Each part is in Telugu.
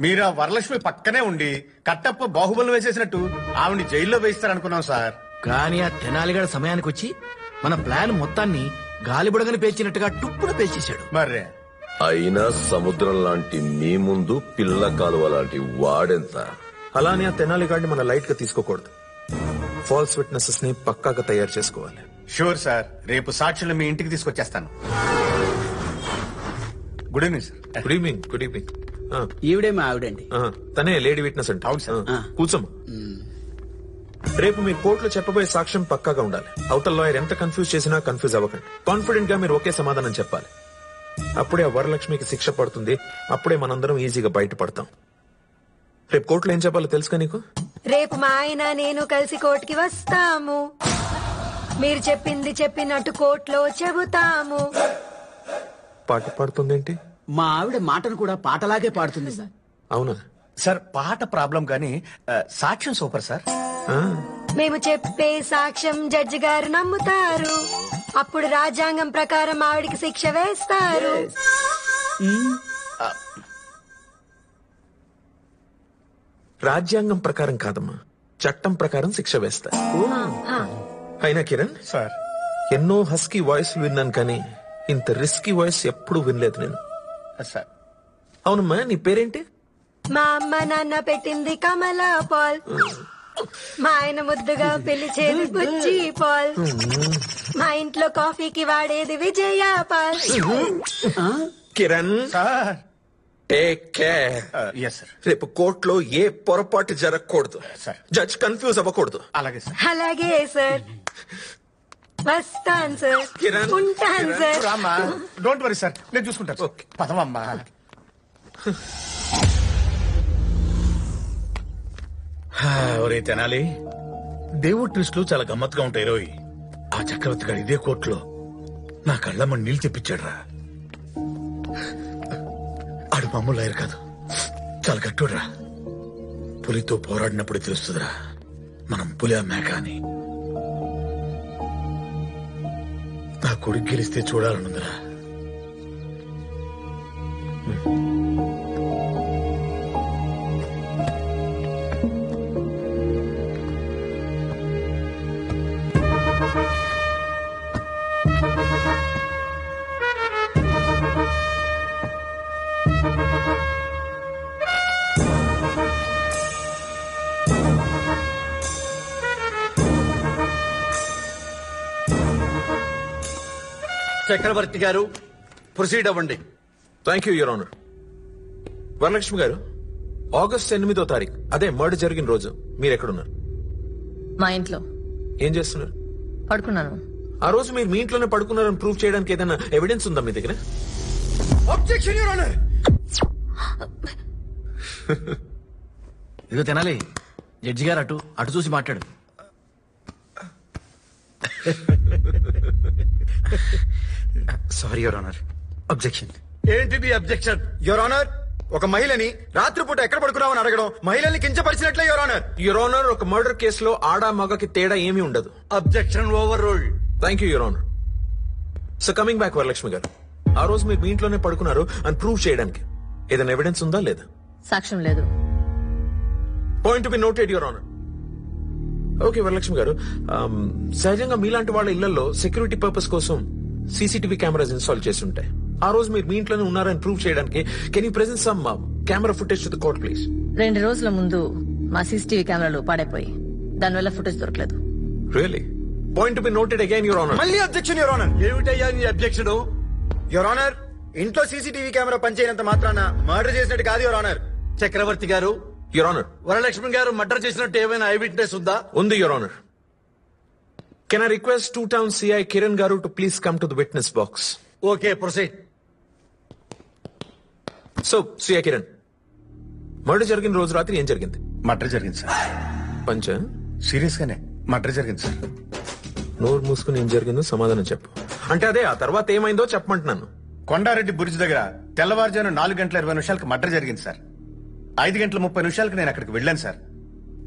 మీరు ఆ వరలక్ష్మి పక్కనే ఉండి కట్టప్ప బాహుబలి వేసేసినట్టు ఆవిడ జైల్లో వేయిస్తారనుకున్నాం సార్. కానీ ఆ తెనాలిగడ సమయానికి వచ్చి మన ప్లాన్ మొత్తాన్ని గాలిబుడగని పేల్చినట్టుగా టుప్పున పేల్చేశాడు. మర్రే అయినా సముద్రం లాంటి మీ ముందు పిల్ల కాలువ లాంటి వాడెంత. అలానే ఆ తెనాలి గాడిని మన లైట్ గా తీసుకోకూడదు. ఫాల్స్ విట్నెసెస్ ని పక్కాగా తయారు చేసుకోవాలి. షూర్ సార్, రేపు సాక్షులు మీ ఇంటికి తీసుకొచ్చేస్తాను. Good evening sir. Good evening. Good evening. ఈవిడే మా ఆవిడండి. తనే లేడీ విట్నెస్ అంటే. అవును సార్. కూర్చోము. రేపు మీ కోర్టులో చెప్పబోయే సాక్ష్యం పక్కాగా ఉండాలి. అవతల లాయర్ ఎంత కన్ఫ్యూజ్ చేసినా కన్ఫ్యూజ్ అవ్వకండి. కాన్ఫిడెంట్ గా మీరు ఒకే సమాధానం చెప్పాలి. అప్పుడే ఆ వరలక్ష్మికి శిక్ష పడుతుంది. అప్పుడే మనందరం ఈజీగా బయటపడతాం. రేపు కోర్టులో ఏం చెప్పాలో తెలుసుగా నీకు? రేపు మా ఆయన నేను కలిసి కోర్టుకి వస్తాము. మీరు చెప్పింది చెప్పినట్టు కోర్టులో చెబుతాము. పాట పాడుతుందేంటి? మా ఆవిడ మాటను కూడా పాటలాగే పాడుతుంది సార్. అవునా సార్? పాట ప్రాబ్లం గానీ సాక్ష్యం సూపర్ సార్. మేము చెప్పే సాక్ష్యం జడ్జి గారు నమ్ముతారు. అప్పుడు రాజ్యాంగం ప్రకారం ఆవిడికి శిక్ష వేస్తారు. రాజ్యాంగం ప్రకారం కాదమ్మా, చట్టం ప్రకారం శిక్ష వేస్తారు. అయినా కిరణ్ సార్, ఎన్నో హస్కీ వాయిస్ విన్నాను కానీ ఇంత రిస్కీ వాయిస్ ఎప్పుడు వినలేదు నేను. సార్ అవునమ్మా, నీ పేరేంటి? మా అమ్మ నాన్న పెట్టింది కమలా పాల్. మా ఆయన ముద్దుగా పిలిచేది బుజ్జి పాల్. మా ఇంట్లో కాఫీకి వాడేది విజయ పాల్. Kiran sir. Take care. Yes sir. రేపు కోర్టులో ఏ పొరపాటు జరగకూడదు. సార్. జడ్జ్ కన్ఫ్యూజ్ అవ్వకూడదు. అలాగే సార్. అలాగే సార్. వస్తాను సార్. కిరణ్, ఉంటాను సార్. రామ్మా, డోంట్ వరీ సార్, నేను చూసుకుంటాను. ఓకే. పదమమ్మా. ఒరే తెనాలి, దేవుడి ట్విస్టులు చాలా గమ్మత్తుగా ఉంటాయి రోయ్. ఆ చక్రవర్తి గారు ఇదే కోర్టులో నా కళ్ళమ్మ నీళ్ళు తెప్పించాడు రా. ఆడు మామూలు లాయర్ కాదు, చాలా గట్టుడురా. పులితో పోరాడినప్పుడు తెలుస్తుందిరా మనం పులి మేక అని. నా కొడుకు గెలిస్తే చూడాలనుందిరా. చక్రవర్తి గారు, ప్రొసీడ్ అవ్వండి. Thank you your honour. Varalakshmi గారు, ఆగస్ట్ 8వ తారీఖు, అదే మర్డర్ జరిగిన రోజు మీరు ఎక్కడున్నారు? మా ఇంట్లో. ఏం చేస్తున్నారు? పడుకున్నాను. ఆ రోజు మీరు మీ ఇంట్లోనే పడుకున్నారని ప్రూవ్ చేయడానికి ఏదైనా ఎవిడెన్స్ ఉందా మీ దగ్గర? Objection your honour. ఇదిగో తినాలి, జడ్జి గారు అటు అటు చూసి మాట్లాడు. Sorry your honour. అబ్జెక్షన్. ఏంటిది అబ్జెక్షన్? యువర్ ఆనర్, ఒక మహిళని రాత్రిపూట ఎక్కడ పడుకున్నామని అడగడం మహిళల్ని కించపరిచినట్లే యువర్ ఆనర్. యువర్ ఆనర్, ఒక మర్డర్ కేసులో ఆడా మగకి తేడా ఏమీ ఉండదు. Objection over ruled. Thank you your honour. So coming back Varalakshmi గారు, ఆ రోజు మీరు మీ ఇంట్లోనే పడుకున్నారు అని ప్రూవ్ చేయడానికి ఏదైనా ఎవిడెన్స్ ఉందా లేదా? సాక్ష్యం లేదు. Point to be noted your honour. Okay Varalakshmi గారు, సహజంగా మీలాంటి వాళ్ళ ఇళ్లలో సెక్యూరిటీ పర్పస్ కోసం సీసీటీవీ కెమెరాస్ ఇన్స్టాల్ చేసి ఉంటాయి. ఆ రోజు మీరు మీ ఇంట్లోనే ఉన్నారని ప్రూవ్ చేయడానికి can you present some camera footage to the court please? 2 రోజుల ముందు మా సీసీటీవీ కెమెరాలు పాడైపోయి దానివల్ల ఫుటేజ్ దొరకలేదు. Really? Point to be noted again your honour. మళ్ళీ అబ్జెక్షన్ యువర్ ఆనర్. ఏమిటయ్యా నీ అబ్జెక్షన్? యువర్ ఆనర్, ఇంట్లో సీసీటీవీ కెమెరా పనిచేయనంత మాత్రాన మర్డర్ చేసినట్టు కాదు యువర్ ఆనర్. చక్రవర్తి గారు, యువర్ ఆనర్, వరలక్ష్మి గారు మర్డర్ చేసినట్టు ఏమైనా ఐ విట్నెస్ ఉందా? ఉంది your honour. Can I request 2 town CI Kiran garu to please come to the witness box? Okay, proceed. So CI Kiran, murder జరిగిన రోజు రాత్రి ఏం జరిగింది? మర్డర్ జరిగింది సార్. పంచ సీరియస్ గానే మర్డర్ జరిగింది సార్. నోరు మూసుకుని ఏం జరిగిందో సమాధానం చెప్పు. అంటే అదే ఆ తర్వాత ఏమైందో చెప్పమంటున్నాను. కొండారెడ్డి బుర్జ్ దగ్గర తెల్లవారుజాము 4:20 మర్డర్ జరిగింది సార్. 5:30 నేను అక్కడికి వెళ్ళాను సార్.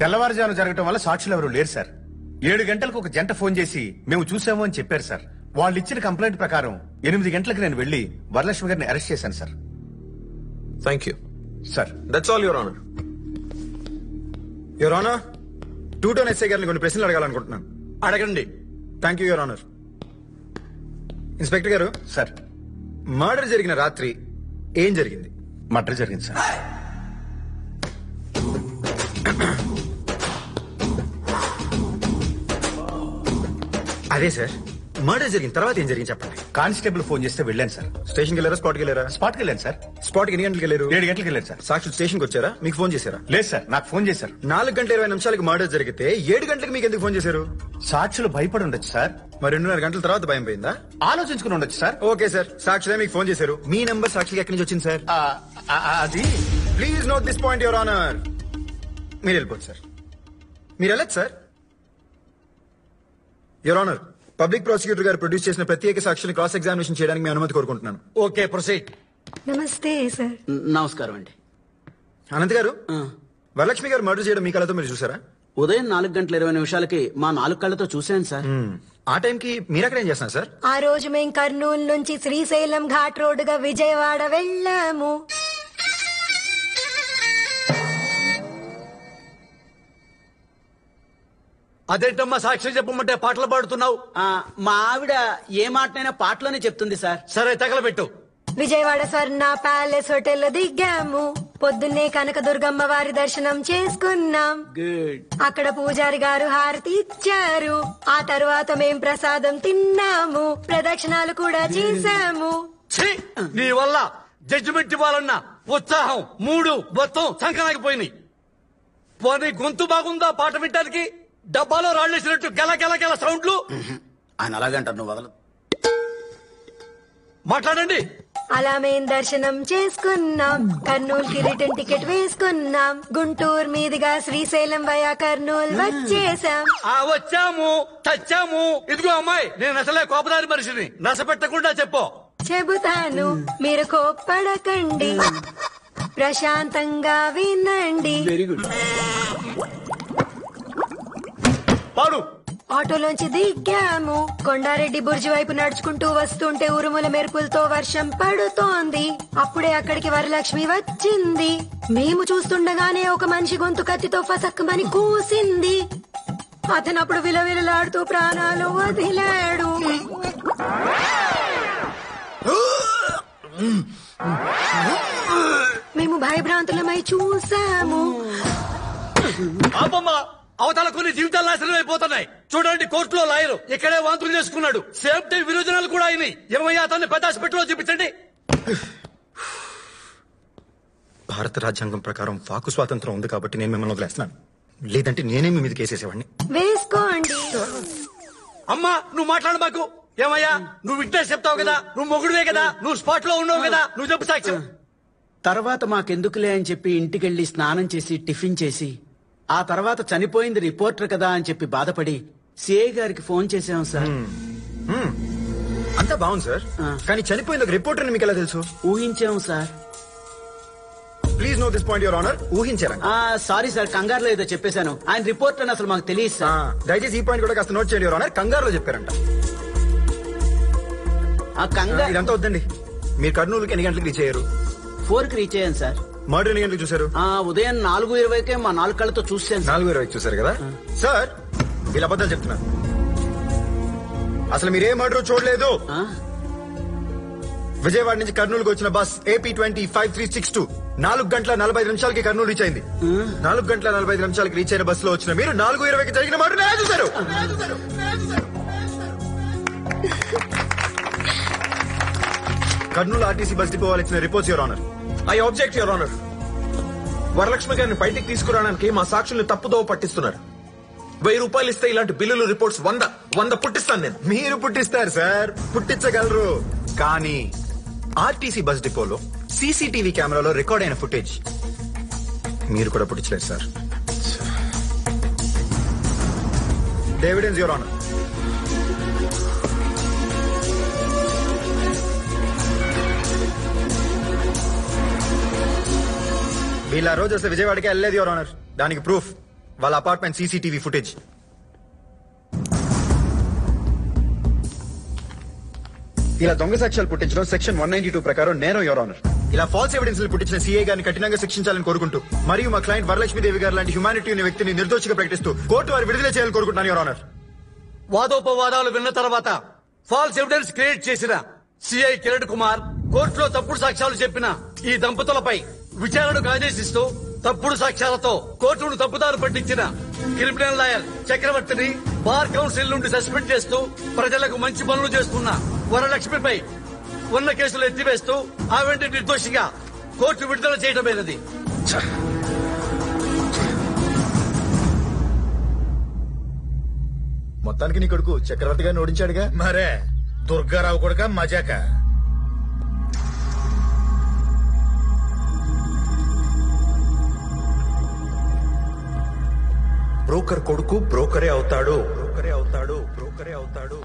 తెల్లవారుజాము జరగటం వల్ల సాక్షులు ఎవరు లేరు సార్. 7 గంటలకు ఒక జంట ఫోన్ చేసి మేము చూసాము అని చెప్పారు సార్. వాళ్ళు ఇచ్చిన కంప్లైంట్ ప్రకారం 8 గంటలకు నేను వెళ్లి వరలక్ష్మి గారిని అరెస్ట్ చేశాను sir. Thank you. Sir that's all your honour. Your honour, 2 town SI గారిని కొన్ని ప్రశ్నలు అడగాలనుకుంటున్నాను. అడగండి. Thank you your honour. Inspector గారు, సార్ మర్డర్ జరిగిన రాత్రి ఏం జరిగింది? మర్డర్ జరిగింది సార్. అదే సార్, మర్డర్ జరిగిన తర్వాత ఏం జరిగింది చెప్పండి. కానిస్టేబుల్ ఫోన్ చేస్తే వెళ్ళాను సార్. స్టేషన్కి వెళ్ళారా, స్పాట్కి వెళ్ళారా? స్పాట్కి వెళ్ళాను సార్. స్పాట్కి ఎన్ని గంటలకు వెళ్ళారు? 7 గంటలకు వెళ్ళాను సార్. సాక్షులు స్టేషన్కి వచ్చారా, మీకు ఫోన్ చేశారా? లేదు సార్, నాకు ఫోన్ చేశారు. 4:20 మర్డర్ జరిగితే 7 గంటలకు మీకు ఎందుకు ఫోన్ చేశారు? సాక్షులు భయపడి ఉండొచ్చు సార్. మరి 2.5 గంటల తర్వాత భయం పోయిందా? ఆలోచించుకుని ఉండొచ్చు సార్. ఓకే సార్, సాక్షులే మీకు ఫోన్ చేశారు. మీ నంబర్ సాక్షికి ఎక్కడి నుంచి వచ్చింది సార్? అది please note this point your honour. మీరు వెళ్ళిపోవచ్చు సార్. మీరు వెళ్ళచ్చు sir. Your honour, public prosecutor గారు ప్రొడ్యూస్ చేసిన ప్రత్యేక సాక్షిని క్రాస్ ఎగ్జామినేషన్ చేయడానికి మీ అనుమతి కోరుకుంటున్నాను. Okay, proceed. నమస్తే సార్. నమస్కారం అండి. అనంత్ గారు, ఆ, వరలక్ష్మి గారు మర్డర్ చేయడం మీ కళ్ళతో మీరు చూసారా? ఉదయం 4:20 మా 4 కళ్ళతో చూశాను సార్. ఆ టైంకి మీరు అక్కడ ఏం చేస్తున్నారు సార్? ఆ రోజు మేం కర్నూలు నుంచి శ్రీశైలం ఘాట్ రోడ్డుగా విజయవాడ వెళ్ళాము. అదేంటమ్మా సాక్షి చెప్పమంటే పాటలు పాడుతున్నావు? మా ఆవిడ ఏ మాటనైనా పాటలోనే చెప్తుంది సార్. సరే తగలబెట్టు. విజయవాడ స్వర్ణ ప్యాలెస్ హోటల్ దిగాము. పొద్దున్నే కనకదుర్గమ్మ వారి దర్శనం చేసుకున్నాం. గుడ్. అక్కడ పూజారి గారు హారతి ఇచ్చారు. ఆ తర్వాత మేం ప్రసాదం తిన్నాము. ప్రదక్షిణాలు కూడా చేశాము. ఛీ! నీ వల్ల జడ్జిమెంట్ ఇవ్వాలన్నా ఉత్సాహం, మూడు మొత్తం సంకనాగిపోయినాయి. పోనీ గొంతు బాగుందా పాట వినడానికి? డబ్బాలో రాళ్ళేసినట్టు గెల గెల గెల సౌండ్లు. ఆయన అలాగంటారు, నువ్వు వదలదు. మాట్లాడండి. అలా మేం దర్శనం చేసుకున్నాం. కర్నూలుకి రిటర్న్ టికెట్ వేసుకున్నాం. గుంటూరు మీదుగా శ్రీశైలం వయా కర్నూలు వచ్చేసాం. వచ్చాము, చచ్చాము. ఇదిగో అమ్మాయి, నేను అసలే కోపదారి మనిషిని. నశ పెట్టకుండా చెప్పు. చెబుతాను, మీరు కోప్పడకండి, ప్రశాంతంగా వినండి. Very good. పాడు. ఆటోలోంచి దిగాము. కొండారెడ్డి బుర్జి వైపు నడుచుకుంటూ వస్తుంటే ఉరుముల మెరుపులతో వర్షం పడుతోంది. అప్పుడే అక్కడికి వరలక్ష్మి వచ్చింది. మేము చూస్తుండగానే ఒక మనిషి గొంతు కత్తితో ఫసక్కుమని కూసింది. అతను అప్పుడు విలవిలలాడుతూ ప్రాణాలు వదిలాడు. మేము భయభ్రాంతులమై చూసాము. ఆపమ్మా, అవతల కొన్ని జీవితాలు నాశనం అయిపోతున్నాయి. చూడండి, కోర్టులో లాయరు ఇక్కడే వాంతులు చేసుకున్నాడు. సేఫ్టీ విరోచనాలు కూడా అయినాయి. ఏమయ్యా, అతన్ని పెద్ద హాస్పిటల్లో చూపించండి. భారత రాజ్యాంగం ప్రకారం వాకు స్వాతంత్రం ఉంది కాబట్టి నేను మిమ్మల్ని వదిలేస్తున్నాను. లేదంటే నేనే మీ మీద కేసేసేవాడిని. వేసుకోండి. అమ్మా, నువ్వు మాట్లాడు మాకు. ఏమయ్యా, నువ్వు విట్నెస్ చెప్తావు కదా, నువ్వు మొగుడువే కదా, నువ్వు స్పాట్ లో ఉన్నావు కదా, నువ్వు చెప్పు సాక్ష్యం. తర్వాత మాకెందుకులే అని చెప్పి ఇంటికెళ్లి స్నానం చేసి టిఫిన్ చేసి ఆ తర్వాత చనిపోయింది రిపోర్టర్ కదా అని చెప్పి బాధపడి సిఐ గారికి ఫోన్ చేశాం సార్. అంతా బాగుంది సార్, కానీ చనిపోయింది ఒక రిపోర్టర్ మీకు ఎలా తెలుసు? ఊహించాం sir. Please note this point your honour. ఊహించారా? సారీ సార్, కంగారులో ఏదో చెప్పేశాను. ఆయన రిపోర్టర్ అని అసలు మాకు తెలియదు సార్. దయచేసి ఈ పాయింట్ కూడా కాస్త నోట్ చేయండి యువర్ ఆనర్. కంగారులో చెప్పారంట. ఆ కంగారు ఇదంతా వద్దండి. మీరు కర్నూలుకి ఎన్ని గంటలకు రీచ్ అయ్యారు? 4కి రీచ్ అయ్యాను సార్. మర్డర్ ఎన్ని గంటలకు చూసారు? ఉదయం 4:20 మా 4 కళ్ళతో చూసాను సార్. 4:20 చూసారు కదా సార్? వీళ్ళు అబద్ధాలు చెప్తున్నారు. అసలు మీరే మర్డర్ చూడలేదు. విజయవాడ నుంచి కర్నూలుకి వచ్చిన బస్ AP-20-5362 4:45 కర్నూలు రీచ్ అయింది. 4:45 రీచ్ అయిన బస్ లో వచ్చిన మీరు 4:20 జరిగిన మర్డర్ చూసారు. కర్నూలు ఆర్టీసీ బస్ డిపో వాళ్ళు ఇచ్చిన reports your honour. I object your honour. Varalakshmi గారిని బయటికి తీసుకురావడానికి మా సాక్షుల్ని తప్పుదోవ పట్టిస్తున్నారు. 1000 రూపాయలు ఇస్తే ఇలాంటి బిల్లులు రిపోర్ట్స్ 100 పుట్టిస్తాను నేను. మీరు పుట్టిస్తారు సార్, పుట్టించగలరు. కానీ ఆర్టీసీ బస్ డిపోలో సీసీటీవీ కెమెరాలో రికార్డ్ అయిన ఫుటేజ్ మీరు కూడా పుట్టించలేదు సార్. Evidence your honour. వీళ్ళ రోజు అసలు విజయవాడకి వెళ్ళలేదు యువర్ ఆనర్. దానికి ప్రూఫ్ వాళ్ళ అపార్ట్మెంట్ సీసీటీవీ ఫుటేజ్. ఇలా దొంగ సాక్ష్యాలు పుట్టించడం సెక్షన్ 192 ప్రకారం నేరం యువర్ ఆనర్. ఇలా ఫాల్స్ ఎవిడెన్స్ పుట్టించిన సీఐ గారిని కఠినంగా శిక్షించాలని కోరుకుంటూ మరియు మా క్లయింట్ వరలక్ష్మీదేవి గారు లాంటి హ్యుమానిటీ ఉన్న వ్యక్తిని నిర్దోషిగా ప్రకటిస్తూ కోర్టు వారు విడుదల చేయాలని కోరుకుంటున్నాను యువర్ ఆనర్. వాదోపవాదాలు విన్న తర్వాత ఫాల్స్ ఎవిడెన్స్ క్రియేట్ చేసిన సిఐ కిరణ్ కుమార్ కోర్టులో తప్పుడు సాక్ష్యాలు చెప్పిన ఈ దంపతులపై విచారణకు ఆదేశిస్తూ తప్పుడు సాక్ష్యాలతో కోర్టును తప్పుదారు పట్టించిన క్రిమినల్ లాయర్ చక్రవర్తిని బార్ కౌన్సిల్ నుండి సస్పెండ్ చేస్తూ ప్రజలకు మంచి పనులు చేస్తున్న వరలక్ష్మిపై ఉన్న కేసులు ఎత్తివేస్తూ ఆవిడ నిర్దోషిగా కోర్టు విడుదల చేయడమేనది. మొత్తానికి నీ కొడుకు చక్రవర్తి గారిని ఓడించాడుగా. మరే దుర్గారావు కొడుక మజాక. బ్రోకర్ కొడుకు బ్రోకరే అవుతాడు, బ్రోకరే అవుతాడు, బ్రోకరే అవుతాడు.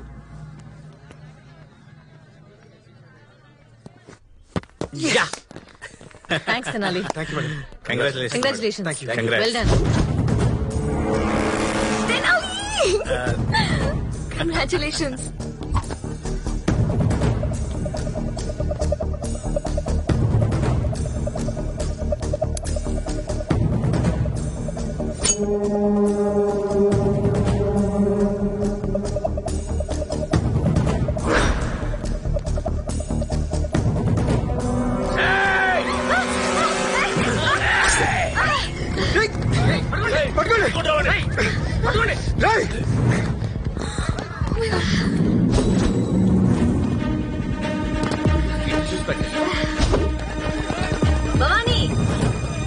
Thanks Tenali. Congratulation. Congrats. Well done. Congratulations. Bhavani,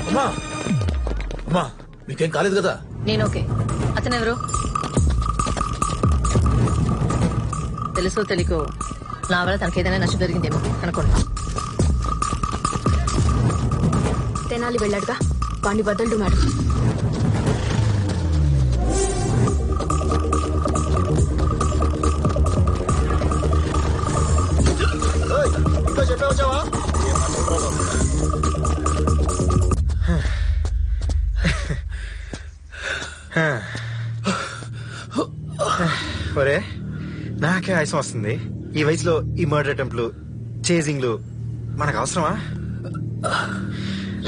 అమ్మా మీకేం కాలేదు కదా? నేను ఓకే. అతనెవరు? తెలుసో తెలియకో నా వల్ల తనకేదైనా నష్టం జరిగిందేమో అనుకోండి. తెనాలి వెళ్ళాడుగా, వాణ్ణి బద్దలు మేడం. ఇంకా చెప్పే వచ్చావా? ఒరే నాకే ఆయాసం వస్తుంది. ఈ వయసులో ఈ మర్డర్ అటెంప్ట్లు, చేజింగ్లు మనకు అవసరమా?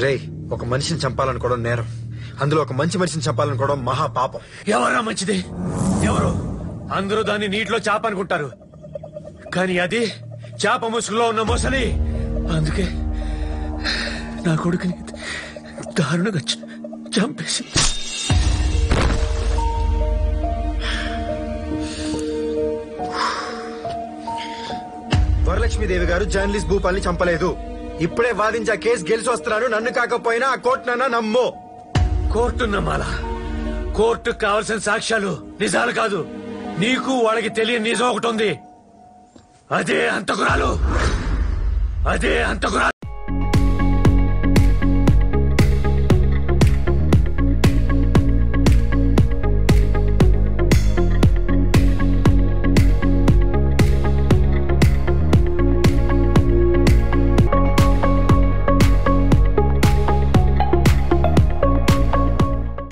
రేయ్, ఒక మనిషిని చంపాలనుకోవడం నేరం, అందులో ఒక మంచి మనిషిని చంపాలనుకోవడం మహా పాపం. ఎవరా మంచిది? ఎవరు? అందరూ దాన్ని నీటిలో చేప అనుకుంటారు, కానీ అది చేప ముసుగులో ఉన్న మొసలి. అందుకే నా కొడుకుని దారుణంగా చంపేసి వరలక్ష్మీదేవి గారు జర్నలిస్ట్ భూపాల్ని చంపలేదు. ఇప్పుడే వాదించి ఆ కేసు గెలిచి వస్తున్నాను. నన్ను కాకపోయినా ఆ కోర్టునన్నా నమ్ము. కోర్టు నమ్మాలా? కోర్టుకు కావలసిన సాక్ష్యాలు నిజాలు కాదు. నీకు వాళ్ళకి తెలియని నిజం ఒకటి ఉంది. అదే అంతకురాలు.